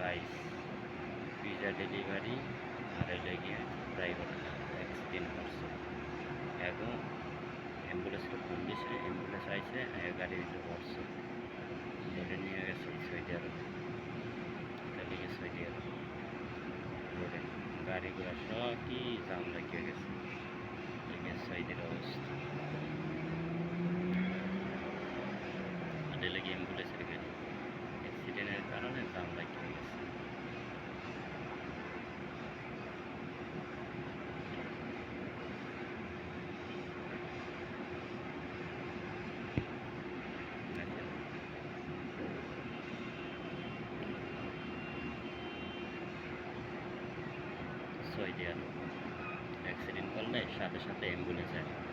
price pizza delivery আর এটা গিয়ে private accident করছে এবং অ্যাম্বুলেন্সটা কন্ডিশনে অ্যাম্বুলেন্স আইসে গাড়ির ভিতরে পড়ছে ধরে নিয়ে গেছে সৌদি আরবে লেগে সৌদি আরব রোডে গাড়ি ঘোড়া সব কি জাম লাগিয়ে গেছে লেগে সৌদির অবস্থা এটা লেগে অ্যাম্বুলেন্সের গাড়ি অ্যাক্সিডেন্টের কারণে জাম লাগিয়ে গেছে সৌদি আরব অ্যাক্সিডেন্ট করলে সাথে সাথে অ্যাম্বুলেন্স আসে